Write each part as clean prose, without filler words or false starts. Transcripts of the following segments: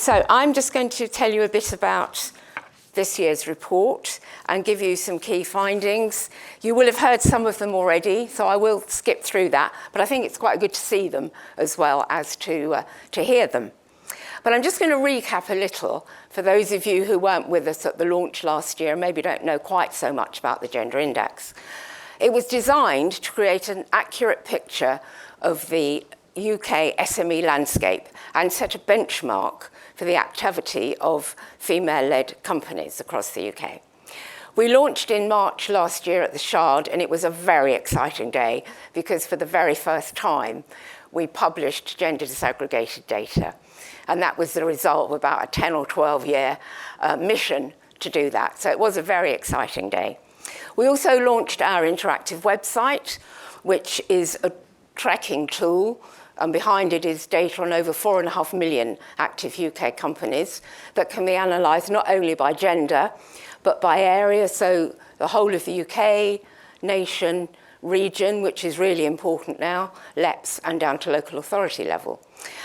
So I'm just going to tell you a bit about this year's report and give you some key findings. You will have heard some of them already, so I will skip through that, but I think it's quite good to see them as well as to hear them. But I'm just going to recap a little for those of you who weren't with us at the launch last year and maybe don't know quite so much about the Gender Index. It was designed to create an accurate picture of the UK SME landscape and set a benchmark for the activity of female-led companies across the UK. We launched in March last year at the Shard, and it was a very exciting day because for the very first time, we published gender disaggregated data. And that was the result of about a 10 or 12 year mission to do that. So it was a very exciting day. We also launched our interactive website, which is a tracking tool, and behind it is data on over 4.5 million active UK companies that can be analysed not only by gender, but by area, so the whole of the UK, nation, region, which is really important now, LEPs, and down to local authority level.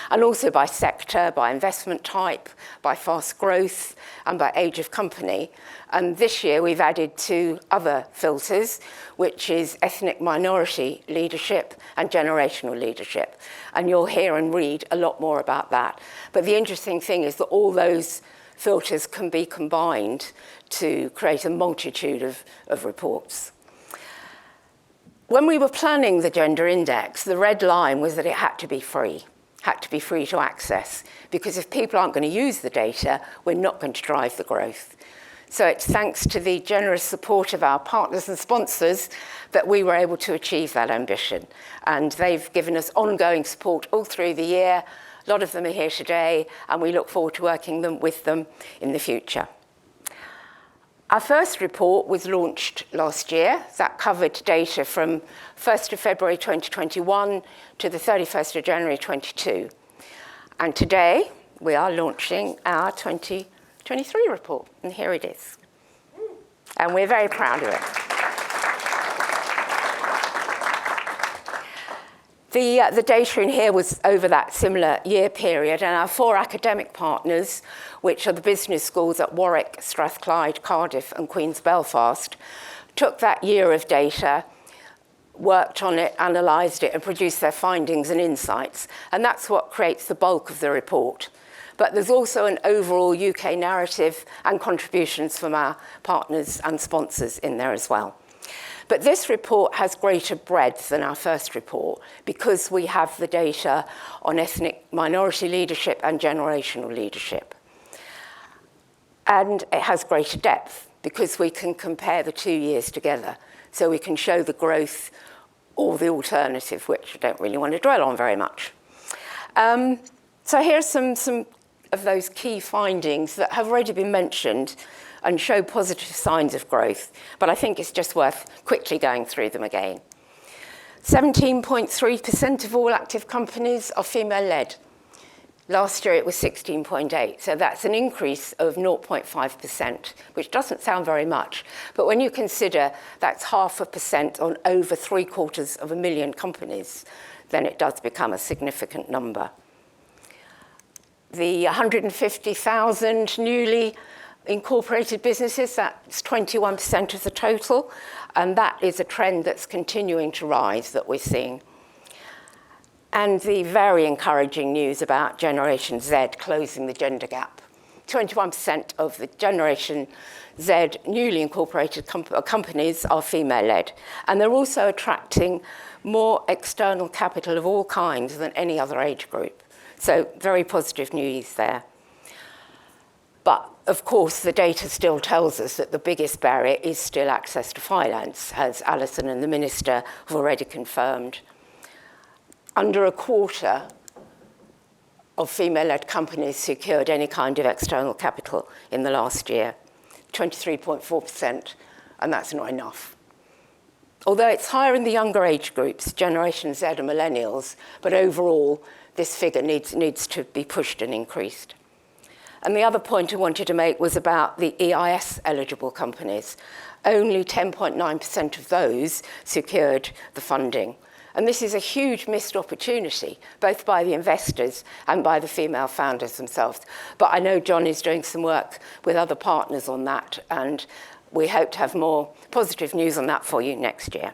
And also by sector, by investment type, by fast growth, and by age of company. And this year we've added 2 other filters, which is ethnic minority leadership and generational leadership. And you'll hear and read a lot more about that. But the interesting thing is that all those filters can be combined to create a multitude of reports. When we were planning the Gender Index, the red line was that it had to be free to access, because if people aren't going to use the data, we're not going to drive the growth. So it's thanks to the generous support of our partners and sponsors that we were able to achieve that ambition. And they've given us ongoing support all through the year. A lot of them are here today, and we look forward to working with them in the future. Our first report was launched last year. That covered data from 1st of February 2021 to the 31st of January 22. And today, we are launching our 2023 report, and here it is. And we're very proud of it. The data in here was over that similar year period, and our 4 academic partners, which are the business schools at Warwick, Strathclyde, Cardiff, and Queen's Belfast, took that year of data, worked on it, analysed it, and produced their findings and insights. And that's what creates the bulk of the report. But there's also an overall UK narrative and contributions from our partners and sponsors in there as well. But this report has greater breadth than our first report because we have the data on ethnic minority leadership and generational leadership. And it has greater depth because we can compare the 2 years together. So we can show the growth or the alternative, which I don't really want to dwell on very much. So here's some of those key findings that have already been mentioned and show positive signs of growth, but I think it's just worth quickly going through them again. 17.3% of all active companies are female-led. Last year it was 16.8%, so that's an increase of 0.5%, which doesn't sound very much, but when you consider that's 0.5% on over 750,000 companies, then it does become a significant number. The 150,000 newly incorporated businesses, that's 21% of the total, and that is a trend that's continuing to rise that we're seeing. And the very encouraging news about Generation Z closing the gender gap. 21% of the Generation Z newly incorporated companies are female-led, and they're also attracting more external capital of all kinds than any other age group. So very positive news there. But of course, the data still tells us that the biggest barrier is still access to finance, as Alison and the Minister have already confirmed. Under a quarter of female-led companies secured any kind of external capital in the last year, 23.4%, and that's not enough. Although it's higher in the younger age groups, Generation Z and Millennials, but overall, this figure needs to be pushed and increased. And the other point I wanted to make was about the EIS-eligible companies. Only 10.9% of those secured the funding. And this is a huge missed opportunity, both by the investors and by the female founders themselves. But I know John is doing some work with other partners on that, and we hope to have more positive news on that for you next year.